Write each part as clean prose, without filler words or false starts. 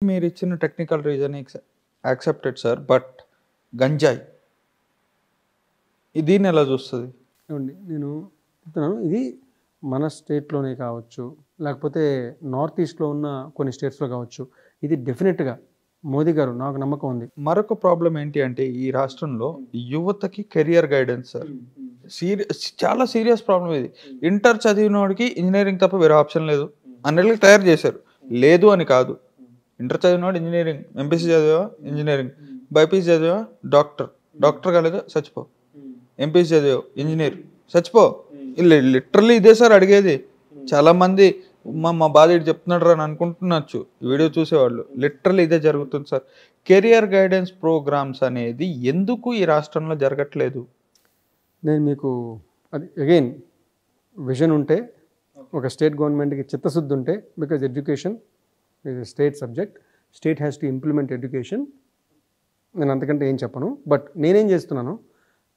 మీరిచ్చిన technical reason accepted sir. But గంజాయి దీన్ని ఎలా చూస్తది? ఏవండి నేను చెప్తున్నాను, ఇది మన స్టేట్‌లోనే కావచ్చు, లేకపోతే నార్త్ ఈస్ట్‌లో ఉన్న కొన్ని స్టేట్స్‌లో కావచ్చు. ఇది డెఫినిట్‌గా మోదీ గారు నాకు నమ్మకం ఉంది. మరొక ప్రాబ్లం ఏంటి అంటే ఈ రాష్ట్రంలో యువతకి కెరియర్ గైడెన్స్ సార్. చాలా సీరియస్ ప్రాబ్లం ఇది. ఇంటర్ చదివినోడికి ఇంజినీరింగ్ తప్ప వేరే ఆప్షన్ లేదు అన్నట్లుగా తయారు చేశారు. లేదు అని కాదు. ఇంటర్ చదివినోడు ఇంజినీరింగ్, ఎంపీసీ చదివా ఇంజినీరింగ్, బైపీసీ చదివా డాక్టర్ కాలేదా చచ్చిపో, ఎంపీసీ చదివావు ఇంజనీర్ చచ్చిపో. లిటరల్లీ ఇదే సార్ అడిగేది. చాలా మంది మా బాధ ఇటు చెప్తున్నాడు రా అని అనుకుంటున్నచ్చు వీడియో చూసేవాళ్ళు. లిటరల్లీ ఇదే జరుగుతుంది సార్. కెరియర్ గైడెన్స్ ప్రోగ్రామ్స్ అనేది ఎందుకు ఈ రాష్ట్రంలో జరగట్లేదు? నేను మీకు అది అగైన్ విజన్ ఉంటే, ఒక స్టేట్ గవర్నమెంట్‌కి చిత్తశుద్ధి ఉంటే, బికాజ్ ఎడ్యుకేషన్ ఇది state subject, state has to implement education. నేను అంతకంటే ఏం చెప్పను. బట్ నేనేం చేస్తున్నాను,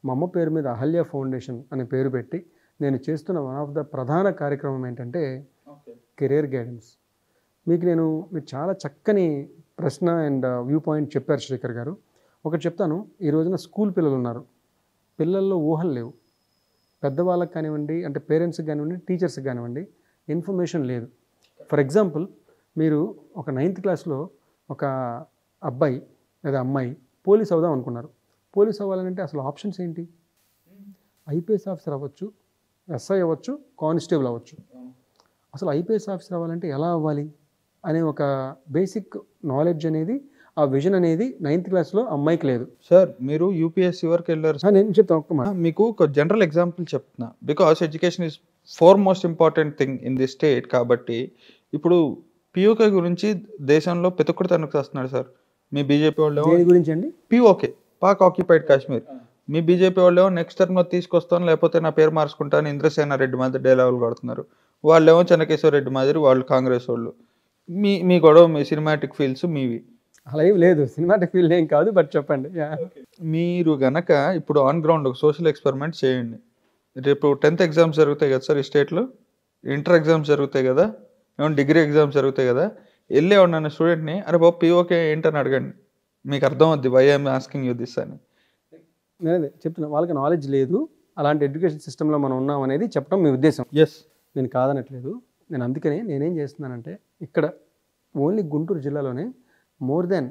మా అమ్మ పేరు మీద అహల్య ఫౌండేషన్ అనే పేరు పెట్టి నేను చేస్తున్న వన్ ఆఫ్ ద ప్రధాన కార్యక్రమం ఏంటంటే కెరియర్ గైడెన్స్. మీరు చాలా చక్కని ప్రశ్న అండ్ వ్యూ పాయింట్ చెప్పారు శ్రీకర్ గారు. ఒకటి చెప్తాను, ఈ రోజున స్కూల్ పిల్లలు ఉన్నారు, పిల్లల్లో ఊహలు లేవు. పెద్దవాళ్ళకి కానివ్వండి, అంటే పేరెంట్స్కి కానివ్వండి, టీచర్స్కి కానివ్వండి, ఇన్ఫర్మేషన్ లేదు. ఫర్ ఎగ్జాంపుల్, మీరు ఒక 9th క్లాస్లో ఒక అబ్బాయి లేదా అమ్మాయి పోలీస్ అవుదాం అనుకున్నారు. పోలీస్ అవ్వాలంటే అసలు ఆప్షన్స్ ఏంటి? ఐపీఎస్ ఆఫీసర్ అవ్వచ్చు, ఎస్ఐ అవ్వచ్చు, కానిస్టేబుల్ అవ్వచ్చు. అసలు ఐపీఎస్ ఆఫీసర్ అవ్వాలంటే ఎలా అవ్వాలి అనే ఒక బేసిక్ నాలెడ్జ్ అనేది, ఆ విజన్ అనేది 9th క్లాస్లో అమ్మాయికి లేదు. సార్ మీరు యూపీఎస్సీ వరకు వెళ్ళారు. నేను చెప్తాను ఒక్క మాట. మీకు ఒక జనరల్ ఎగ్జాంపుల్ చెప్తున్నా. Because education is most important thing in the state. కాబట్టి ఇప్పుడు పిఓకే గురించి దేశంలో పెతుక్కుడు తనకు వస్తున్నాడు సార్. మీ బీజేపీ వాళ్ళు దేని గురించి అండి? POK, Pak occupied Kashmir. మీ బీజేపీ వాళ్ళు నెక్స్ట్ టర్మ్లో తీసుకొస్తాను, లేకపోతే నా పేరు మార్చుకుంటాను ఇంద్రసేన రెడ్డి మాదిరి డైలాగులు కొడుతున్నారు. వాళ్ళేమో చెన్నకేశ్వర రెడ్డి మాదిరి, వాళ్ళు కాంగ్రెస్ వాళ్ళు. మీ గొడవ, మీ సినిమాటిక్ ఫీల్స్ మీవి. అలా ఏం లేదు, సినిమాటిక్ ఫీల్డ్ ఏం కాదు. బట్ చెప్పండి. మీరు గనక ఇప్పుడు ఆన్ గ్రౌండ్ ఒక సోషల్ ఎక్స్పెరిమెంట్ చేయండి. రేపు 10th ఎగ్జామ్స్ జరుగుతాయి కదా సార్ ఈ స్టేట్లో, ఇంటర్ ఎగ్జామ్స్ జరుగుతాయి కదా, ఏమన్నా డిగ్రీ ఎగ్జామ్స్ జరుగుతాయి కదా, వెళ్ళే ఉన్న స్టూడెంట్ని అరే బాబు పిఓకే ఏంటని అడగండి, మీకు అర్థం అవుద్ది why I'm asking you this అని. నేనే చెప్తున్నా, వాళ్ళకి నాలెడ్జ్ లేదు, అలాంటి ఎడ్యుకేషన్ సిస్టంలో మనం ఉన్నాం అనేది చెప్పడం మీ ఉద్దేశం. ఎస్, నేను కాదనట్లేదు. నేను అందుకనే నేనేం చేస్తున్నానంటే, ఇక్కడ ఓన్లీ గుంటూరు జిల్లాలోనే మోర్ దెన్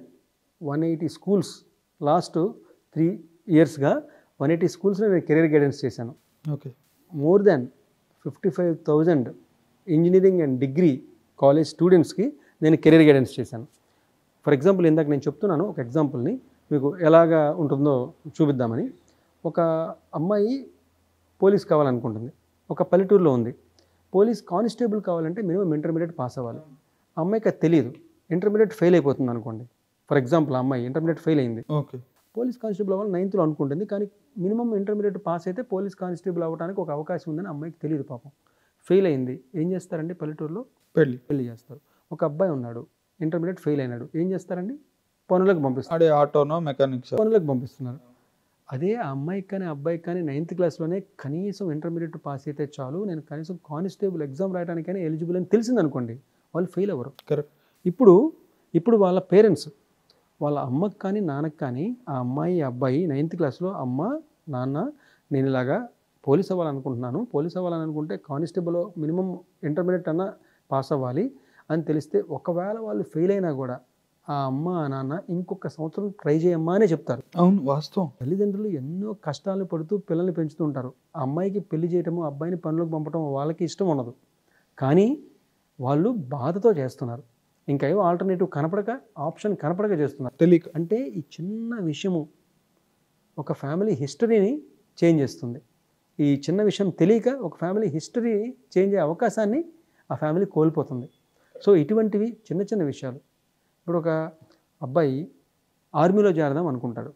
180 స్కూల్స్, లాస్ట్ 3 ఇయర్స్గా 180 స్కూల్స్లో నేను కెరీర్ గైడెన్స్ చేశాను. Okay. More than 55,000 engineering and degree college స్టూడెంట్స్కి నేను కెరీర్ గైడెన్స్ చేశాను. ఫర్ ఎగ్జాంపుల్, ఇందాక నేను చెప్తున్నాను ఒక ఎగ్జాంపుల్ని మీకు ఎలాగా ఉంటుందో చూపిద్దామని. ఒక అమ్మాయి పోలీస్ కావాలనుకుంటుంది, ఒక పల్లెటూరులో ఉంది. పోలీస్ కానిస్టేబుల్ కావాలంటే మినిమం ఇంటర్మీడియట్ పాస్ అవ్వాలి. ఆ అమ్మాయికి అది తెలియదు, ఇంటర్మీడియట్ ఫెయిల్ అయిపోతుంది అనుకోండి. ఫర్ ఎగ్జాంపుల్, ఆ అమ్మాయి ఇంటర్మీడియట్ ఫెయిల్ అయింది, ఓకే, పోలీస్ కానిస్టేబుల్ అవ్వాలి 9th అనుకుంటుంది. కానీ మినిమం ఇంటర్మీడియట్ పాస్ అయితే పోలీస్ కానిస్టేబుల్ అవ్వడానికి ఒక అవకాశం ఉందని అమ్మాయికి తెలియదు. పాపం ఫెయిల్ అయింది. ఏం చేస్తారండి, పల్లెటూరులో పెళ్లి చేస్తారు. ఒక అబ్బాయి ఉన్నాడు, ఇంటర్మీడియట్ ఫెయిల్ అయినాడు. ఏం చేస్తారండి, పనులకు పంపిస్తారు. ఆటోనో మెకానిక్స్ పనులకు పంపిస్తున్నారు. అదే ఆ అమ్మాయికి కానీ అబ్బాయికి కానీ 9th క్లాస్లోనే కనీసం ఇంటర్మీడియట్ పాస్ అయితే చాలు, నేను కనీసం కానిస్టేబుల్ ఎగ్జామ్ రాయడానికైనా ఎలిజిబుల్ అని తెలిసిందనుకోండి, వాళ్ళు ఫెయిల్ అవ్వరు. కరెక్ట్. ఇప్పుడు వాళ్ళ పేరెంట్స్, వాళ్ళ అమ్మకి కానీ నాన్నకి కానీ, ఆ అమ్మాయి అబ్బాయి 9th క్లాస్లో, అమ్మ నాన్న నేను ఇలాగా పోలీస్ అవ్వాలనుకుంటున్నాను, పోలీస్ అవ్వాలనుకుంటే కానిస్టేబుల్ మినిమం ఇంటర్మీడియట్ అన్నా పాస్ అవ్వాలి అని తెలిస్తే, ఒకవేళ వాళ్ళు ఫెయిల్ అయినా కూడా ఆ అమ్మ ఆ నాన్న ఇంకొక సంవత్సరం ట్రై చేయమ్మా అనే చెప్తారు. అవును, వాస్తవం. తల్లిదండ్రులు ఎన్నో కష్టాలను పడుతూ పిల్లల్ని పెంచుతూ ఉంటారు. ఆ అమ్మాయికి పెళ్లి చేయటము, అబ్బాయిని పనులకు పంపడం వాళ్ళకి ఇష్టం ఉండదు, కానీ వాళ్ళు బాధతో చేస్తున్నారు. ఇంకా ఏవో ఆల్టర్నేటివ్ కనపడక, ఆప్షన్ కనపడక చేస్తున్నారు. తెలియక. అంటే ఈ చిన్న విషయము ఒక ఫ్యామిలీ హిస్టరీని చేంజ్ చేస్తుంది. ఈ చిన్న విషయం తెలియక ఒక ఫ్యామిలీ హిస్టరీని చేంజ్ అయ్యే అవకాశాన్ని ఆ ఫ్యామిలీ కోల్పోతుంది. సో ఇటువంటివి చిన్న చిన్న విషయాలు. ఇప్పుడు ఒక అబ్బాయి ఆర్మీలో చేరదాం అనుకుంటాడు.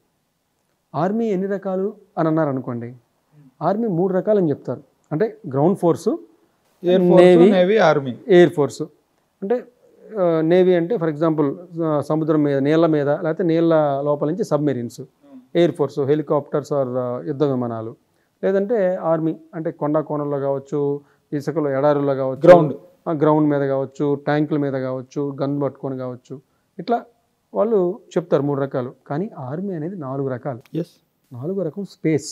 ఆర్మీ ఎన్ని రకాలు అని అన్నారు అనుకోండి, ఆర్మీ 3 రకాలు అని చెప్తారు. అంటే ground force, navy, army. Air force. అంటే నేవీ అంటే ఫర్ ఎగ్జాంపుల్ సముద్రం మీద, నీళ్ళ మీద, లేకపోతే నీళ్ళ లోపల నుంచి submarines. Air force helicopters or యుద్ధ విమానాలు. లేదంటే ఆర్మీ అంటే కొండ కోణంలో కావచ్చు, ఇసుకలో ఎడారుల్లో కావచ్చు, గ్రౌండ్ మీద కావచ్చు, ట్యాంకుల మీద కావచ్చు, గన్ పట్టుకొని కావచ్చు. ఇట్లా వాళ్ళు చెప్తారు 3 రకాలు. కానీ ఆర్మీ అనేది 4 రకాలు. ఎస్. 4 రకం స్పేస్.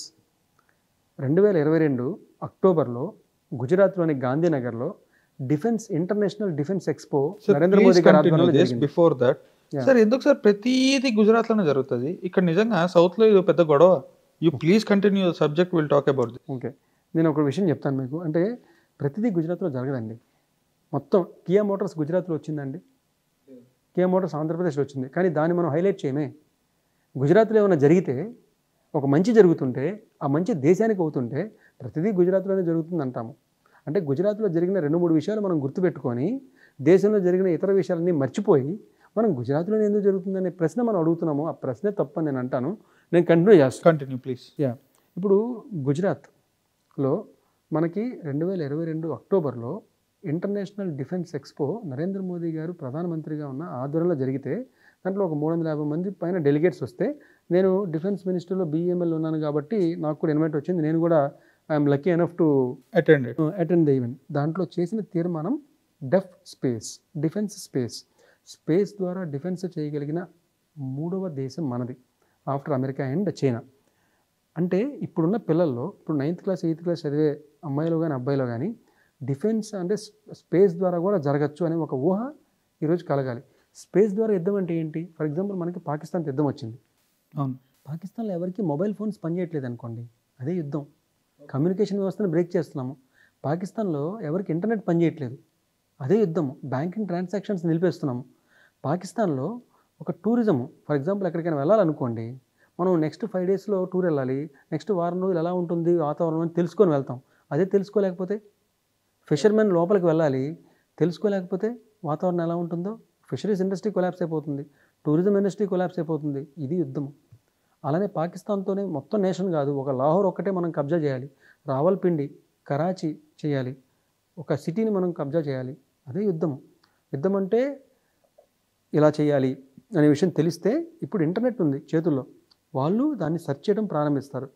2022 అక్టోబర్లో గుజరాత్లోని గాంధీనగర్లో international defence expo Narendra Modi గారి ఆధ్వర్యంలో జరిగింది. బిఫోర్ దట్ సార్ ఎందుకు సార్ ప్రతిదీ గుజరాత్లోనే జరుగుతుంది? ఇక్కడ నిజంగా సౌత్లో ఇది పెద్ద గొడవ. You please continue the subject, will talk about this. Okay, నేను ఒక విషయం చెప్తాను మీకు. అంటే ప్రతిదీ గుజరాత్లో జరగదండి. మొత్తం కియా మోటార్స్ గుజరాత్లో వచ్చిందండి, కియా మోటార్స్ ఆంధ్రప్రదేశ్లో వచ్చింది. కానీ దాన్ని మనం హైలైట్ చేయమే. గుజరాత్లో ఏమైనా జరిగితే, ఒక మంచి జరుగుతుంటే, ఆ మంచి దేశానికి అవుతుంటే ప్రతిదీ గుజరాత్లోనే జరుగుతుంది అంటాము. అంటే గుజరాత్లో జరిగిన 2-3 విషయాలు మనం గుర్తుపెట్టుకొని దేశంలో జరిగిన ఇతర విషయాలన్నీ మర్చిపోయి మనం గుజరాత్లోనే ఎందుకు జరుగుతుందనే ప్రశ్న మనం అడుగుతున్నాము. ఆ ప్రశ్నే తప్పని నేను అంటాను. నేను కంటిన్యూ చేస్తాను. Continue please. ఇప్పుడు గుజరాత్లో మనకి 2022 అక్టోబర్లో international defence expo Narendra Modi గారు ప్రధానమంత్రిగా ఉన్న ఆధ్వర్యంలో జరిగితే దాంట్లో ఒక 350 మంది పైన డెలిగేట్స్ వస్తే, నేను డిఫెన్స్ మినిస్టర్లో BML ఉన్నాను కాబట్టి నాకు కూడా ఇన్వైట్ వచ్చింది. నేను కూడా I'm lucky enough to attend the event. దాంట్లో చేసిన తీర్మానం డిఫెన్స్ స్పేస్ ద్వారా డిఫెన్స్ చేయగలిగిన 3వ దేశం మనది ఆఫ్టర్ అమెరికా అండ్ చైనా. అంటే ఇప్పుడున్న పిల్లల్లో, ఇప్పుడు 9th క్లాస్ 8th క్లాస్ చదివే అమ్మాయిలో కానీ అబ్బాయిలో కానీ డిఫెన్స్ అంటే స్పేస్ ద్వారా కూడా జరగచ్చు అనే ఒక ఊహ ఈరోజు కలగాలి. స్పేస్ ద్వారా యుద్ధం అంటే ఏంటి? ఫర్ ఎగ్జాంపుల్ మనకి పాకిస్తాన్ యుద్ధం వచ్చింది. అవును, పాకిస్తాన్లో ఎవరికి మొబైల్ ఫోన్స్ పనిచేయట్లేదు అనుకోండి, అదే యుద్ధం. కమ్యూనికేషన్ వ్యవస్థను బ్రేక్ చేస్తున్నాము. పాకిస్తాన్లో ఎవరికి ఇంటర్నెట్ పనిచేయట్లేదు, అదే యుద్ధము. బ్యాంకింగ్ ట్రాన్సాక్షన్స్ నిలిపేస్తున్నాము. పాకిస్తాన్లో ఒక టూరిజము, ఫర్ ఎగ్జాంపుల్ ఎక్కడికైనా వెళ్ళాలనుకోండి, మనం నెక్స్ట్ 5 డేస్లో టూర్ వెళ్ళాలి, నెక్స్ట్ వారం రోజులు ఎలా ఉంటుంది వాతావరణం అని తెలుసుకొని వెళ్తాం. అదే తెలుసుకోలేకపోతే, ఫిషర్మెన్ లోపలికి వెళ్ళాలి, తెలుసుకోలేకపోతే వాతావరణం ఎలా ఉంటుందో, ఫిషరీస్ ఇండస్ట్రీ కొలాప్స్ అయిపోతుంది, టూరిజం ఇండస్ట్రీ కొలాప్స్ అయిపోతుంది. ఇది యుద్ధము. అలానే పాకిస్తాన్తోనే మొత్తం నేషన్ కాదు, ఒక లాహోర్ ఒక్కటే మనం కబ్జా చేయాలి, రావల్పిండి, కరాచీ చేయాలి, ఒక సిటీని మనం కబ్జా చేయాలి. అదే యుద్ధము. యుద్ధం అంటే ఇలా చేయాలి అనే విషయం తెలిస్తే, ఇప్పుడు ఇంటర్నెట్ ఉంది చేతుల్లో, వాళ్ళు దాన్ని సెర్చ్ చేయడం ప్రారంభిస్తారు.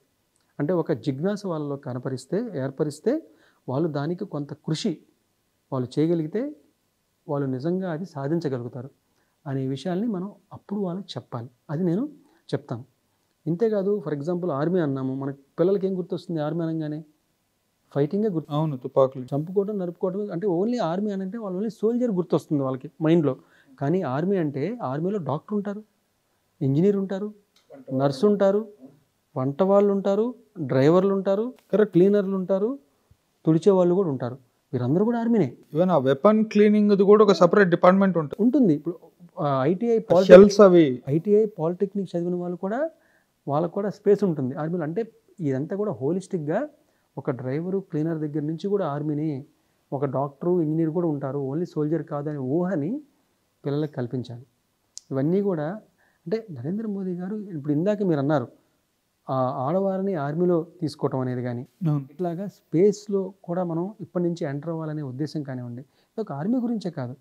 అంటే ఒక జిజ్ఞాస వాళ్ళలో ఏర్పరిస్తే వాళ్ళు దానికి కొంత కృషి వాళ్ళు చేయగలిగితే వాళ్ళు నిజంగా అది సాధించగలుగుతారు అనే విషయాల్ని మనం అప్పుడు వాళ్ళకి చెప్పాలి. అది నేను చెప్తాను. ఇంతేకాదు, ఫర్ ఎగ్జాంపుల్ ఆర్మీ అన్నాము, మన పిల్లలకి ఏం గుర్తొస్తుంది? ఆర్మీ అనగానే ఫైటింగే గుర్తు. అవును, తుపాకులు చంపుకోవడం, నరుపుకోవడం. అంటే ఓన్లీ ఆర్మీ అని అంటే వాళ్ళు ఓన్లీ సోల్జర్ గుర్తొస్తుంది వాళ్ళకి మైండ్లో. కానీ ఆర్మీ అంటే ఆర్మీలో డాక్టర్ ఉంటారు, ఇంజనీర్ ఉంటారు, నర్సు ఉంటారు, వంట వాళ్ళు ఉంటారు, డ్రైవర్లు ఉంటారు, క్లీనర్లు ఉంటారు, తుడిచే వాళ్ళు కూడా ఉంటారు. వీరందరూ కూడా ఆర్మీనే. ఈవెన్ ఆ వెపన్ క్లీనింగ్ కూడా ఒక సపరేట్ డిపార్ట్మెంట్ ఉంటుంది. ఇప్పుడు ఐటీఐ పాలిటెక్నిక్ చదివిన వాళ్ళు కూడా, వాళ్ళకు కూడా స్పేస్ ఉంటుంది ఆర్మీలో. అంటే ఇదంతా కూడా హోలిస్టిక్గా ఒక డ్రైవరు, క్లీనర్ దగ్గర నుంచి కూడా ఆర్మీని, ఒక డాక్టరు, ఇంజనీర్ కూడా ఉంటారు, ఓన్లీ సోల్జర్ కాదనే ఊహని పిల్లలకు కల్పించాలి. ఇవన్నీ కూడా అంటే నరేంద్ర మోదీ గారు ఇప్పుడు ఇందాక మీరు అన్నారు, ఆడవారిని ఆర్మీలో తీసుకోవటం అనేది కానీ, ఇట్లాగా స్పేస్లో కూడా మనం ఇప్పటి నుంచి ఎంటర్ అవ్వాలనే ఉద్దేశం కానివ్వండి. ఇది ఒక ఆర్మీ గురించే కాదు,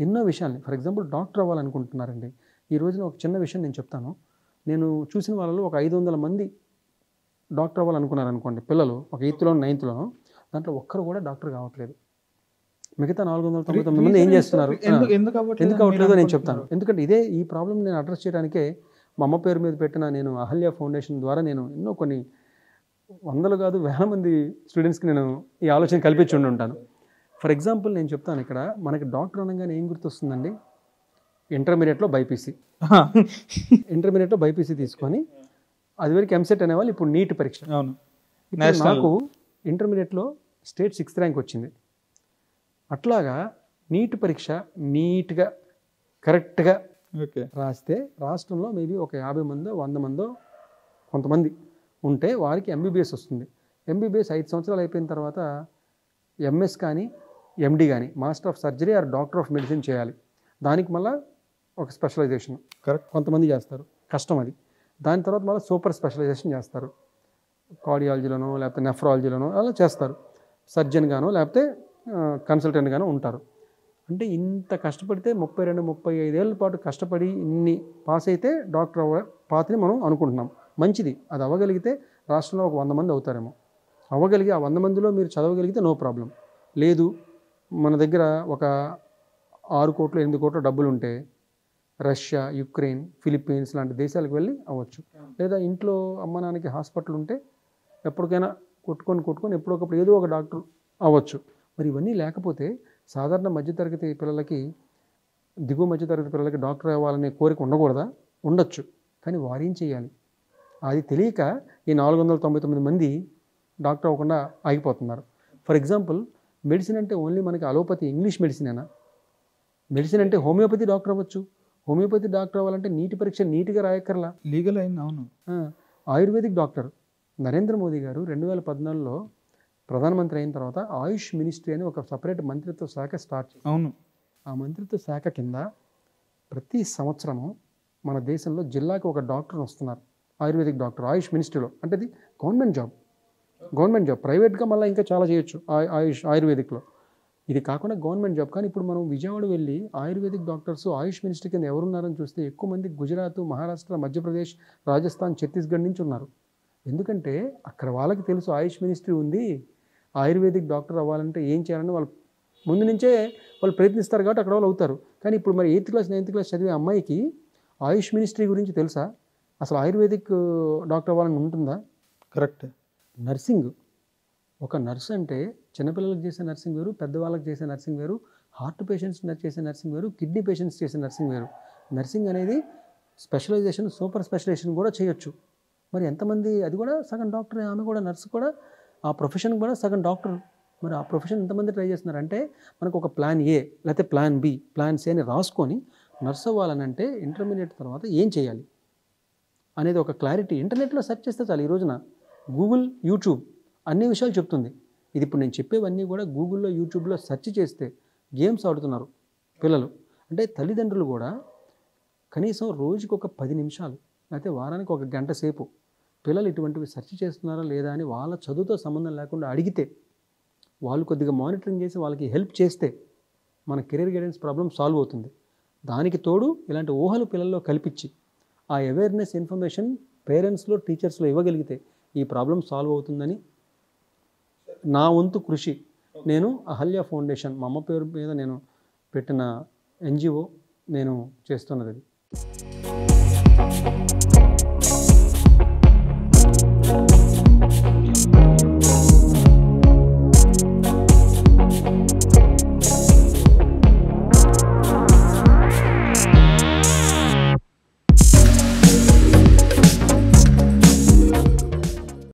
ఎన్నో విషయాల్ని. ఫర్ ఎగ్జాంపుల్ డాక్టర్ అవ్వాలనుకుంటున్నారండి. ఈ రోజున ఒక చిన్న విషయం నేను చెప్తాను. నేను చూసిన వాళ్ళలో ఒక 500 మంది డాక్టర్ అవ్వాలనుకున్నారనుకోండి పిల్లలు, ఒక 8th 9th దాంట్లో ఒక్కరు కూడా డాక్టర్ కావట్లేదు. మిగతా 499 మంది ఏం చేస్తున్నారు? ఎందుకు అవ్వట్లేదో నేను చెప్తాను. ఎందుకంటే ఈ ప్రాబ్లం నేను అడ్రస్ చేయడానికే మా అమ్మ పేరు మీద పెట్టిన నేను అహల్య ఫౌండేషన్ ద్వారా నేను ఎన్నో కొన్ని వందలు కాదు వేల మంది స్టూడెంట్స్కి నేను ఈ ఆలోచన కల్పించి ఉంటాను. ఫర్ ఎగ్జాంపుల్ నేను చెప్తాను, ఇక్కడ మనకి డాక్టర్ అనగానే ఏం గుర్తొస్తుందండి? ఇంటర్మీడియట్లో బైపీసీ తీసుకొని అది వరకు ఎంసెట్ అనేవాళ్ళు, ఇప్పుడు నీట్ పరీక్ష. నాకు ఇంటర్మీడియట్లో స్టేట్ 6th ర్యాంక్ వచ్చింది. అట్లాగా నీట్ పరీక్ష నీట్గా కరెక్ట్గా రాస్తే రాష్ట్రంలో మేబీ ఒక 50 మందో 100 మందో కొంతమంది ఉంటే వారికి ఎంబీబీఎస్ వస్తుంది. ఎంబీబీఎస్ 5 సంవత్సరాలు అయిపోయిన తర్వాత ఎంఎస్ కానీ ఎండి కానీ master of surgery or doctor of medicine చేయాలి. దానికి మళ్ళీ ఒక స్పెషలైజేషన్ కొంతమంది చేస్తారు, కష్టం అది. దాని తర్వాత మళ్ళీ సూపర్ స్పెషలైజేషన్ చేస్తారు, కార్డియాలజీలోనో లేకపోతే నెఫ్రాలజీలోనో అలా చేస్తారు. సర్జన్ గానో లేకపోతే కన్సల్టెంట్ గానో ఉంటారు. అంటే ఇంత కష్టపడితే 32-35 ఏళ్ళ పాటు కష్టపడి ఇన్ని పాస్ అయితే డాక్టర్ పాత్రని మనం అనుకుంటున్నాం. మంచిది, అది అవ్వగలిగితే రాష్ట్రంలో ఒక 100 మంది అవుతారేమో. అవ్వగలిగి ఆ 100 మందిలో మీరు చదవగలిగితే నో ప్రాబ్లం. లేదు, మన దగ్గర ఒక 6 కోట్లు 8 కోట్ల డబ్బులు ఉంటే రష్యా, యుక్రెయిన్, ఫిలిప్పీన్స్ లాంటి దేశాలకు వెళ్ళి అవ్వచ్చు. లేదా ఇంట్లో అమ్మ నాన్నకి హాస్పిటల్ ఉంటే ఎప్పటికైనా కొట్టుకొని ఎప్పుడొకప్పుడు ఏదో ఒక డాక్టర్ అవ్వచ్చు. మరి ఇవన్నీ లేకపోతే సాధారణ మధ్యతరగతి పిల్లలకి, దిగువ మధ్యతరగతి పిల్లలకి డాక్టర్ అవ్వాలనే కోరిక ఉండకూడదా? ఉండొచ్చు. కానీ వారేం చేయాలి? అది తెలియక ఈ 499 మంది డాక్టర్ అవ్వకుండా ఆగిపోతున్నారు. ఫర్ ఎగ్జాంపుల్, మెడిసిన్ అంటే ఓన్లీ మనకి అలోపతి ఇంగ్లీష్ మెడిసినేనా? మెడిసిన్ అంటే హోమియోపతి డాక్టర్ అవ్వచ్చు. హోమియోపతి డాక్టర్ అవ్వాలంటే నీటి పరీక్ష నీట్గా రాయక్కర్లా, లీగల్ అయింది. అవును. ఆయుర్వేదిక్ డాక్టర్ నరేంద్ర మోదీ గారు 2014లో ప్రధానమంత్రి అయిన తర్వాత ఆయుష్ మినిస్ట్రీ అని ఒక సపరేట్ మంత్రిత్వ శాఖ స్టార్ట్ చేశారు. అవును. ఆ మంత్రిత్వ శాఖ కింద ప్రతి సంవత్సరము మన దేశంలో జిల్లాకి ఒక డాక్టర్ వస్తున్నారు, ఆయుర్వేదిక్ డాక్టర్ ఆయుష్ మినిస్ట్రీలో. అంటే అది గవర్నమెంట్ జాబ్. ప్రైవేట్గా మళ్ళీ ఇంకా చాలా చేయొచ్చు ఆయుర్వేదిక్లో. ఇది కాకుండా గవర్నమెంట్ జాబ్. కానీ ఇప్పుడు మనం విజయవాడ వెళ్ళి ఆయుర్వేదిక్ డాక్టర్స్ ఆయుష్ మినిస్ట్రీ కింద ఎవరున్నారని చూస్తే ఎక్కువ మంది గుజరాత్, మహారాష్ట్ర, మధ్యప్రదేశ్, రాజస్థాన్, ఛత్తీస్గఢ్ నుంచి ఉన్నారు. ఎందుకంటే అక్కడ వాళ్ళకి తెలుసు ఆయుష్ మినిస్ట్రీ ఉంది, ఆయుర్వేదిక్ డాక్టర్ అవ్వాలంటే ఏం చేయాలని వాళ్ళు ముందు నుంచే వాళ్ళు ప్రయత్నిస్తారు కాబట్టి అక్కడ వాళ్ళు అవుతారు. కానీ ఇప్పుడు మరి 8th క్లాస్ 9th క్లాస్ చదివే అమ్మాయికి ఆయుష్ మినిస్ట్రీ గురించి తెలుసా? అసలు ఆయుర్వేదిక్ డాక్టర్ అవ్వాలని ఉంటుందా? కరెక్ట్. నర్సింగ్, ఒక నర్స్ అంటే చిన్నపిల్లలకు చేసే నర్సింగ్ వేరు, పెద్దవాళ్ళకి చేసే నర్సింగ్ వేరు, హార్ట్ పేషెంట్స్ చేసే నర్సింగ్ వేరు, కిడ్నీ పేషెంట్స్ చేసే నర్సింగ్ వేరు. నర్సింగ్ అనేది స్పెషలైజేషన్, సూపర్ స్పెషలైజేషన్ కూడా చేయొచ్చు. మరి ఎంతమంది, అది కూడా సగం డాక్టర్, ఆమె కూడా నర్సు కూడా, ఆ ప్రొఫెషన్ కూడా సగం డాక్టర్. మరి ఆ ప్రొఫెషన్ ఎంతమంది ట్రై చేస్తున్నారంటే మనకు ఒక ప్లాన్ ఏ లేకపోతే ప్లాన్ బి, ప్లాన్ సి అని రాసుకొని నర్స్ అవ్వాలని అంటే ఇంటర్మీడియట్ తర్వాత ఏం చేయాలి అనేది ఒక క్లారిటీ ఇంటర్నెట్లో సెర్చ్ చేస్తే చాలు. ఈ రోజున గూగుల్, యూట్యూబ్ అన్ని విషయాలు చెప్తుంది. ఇది ఇప్పుడు నేను చెప్పేవన్నీ కూడా గూగుల్లో, యూట్యూబ్లో సెర్చ్ చేస్తే గేమ్స్ ఆడుతున్నారు పిల్లలు. అంటే తల్లిదండ్రులు కూడా కనీసం రోజుకి ఒక 10 నిమిషాలు లేకపోతే వారానికి ఒక గంట సేపు పిల్లలు ఇటువంటివి సెర్చ్ చేస్తున్నారా లేదా అని వాళ్ళ చదువుతో సంబంధం లేకుండా అడిగితే, వాళ్ళు కొద్దిగా మానిటరింగ్ చేసి వాళ్ళకి హెల్ప్ చేస్తే మన కెరీర్ గైడెన్స్ ప్రాబ్లం సాల్వ్ అవుతుంది. దానికి తోడు ఇలాంటి ఊహలు పిల్లల్లో కల్పించి ఆ అవేర్నెస్ ఇన్ఫర్మేషన్ పేరెంట్స్లో, టీచర్స్లో ఇవ్వగలిగితే ఈ ప్రాబ్లం సాల్వ్ అవుతుందని నా వంతు కృషి. నేను అహల్య ఫౌండేషన్, మా అమ్మ పేరు మీద నేను పెట్టిన NGO నేను చేస్తున్నది.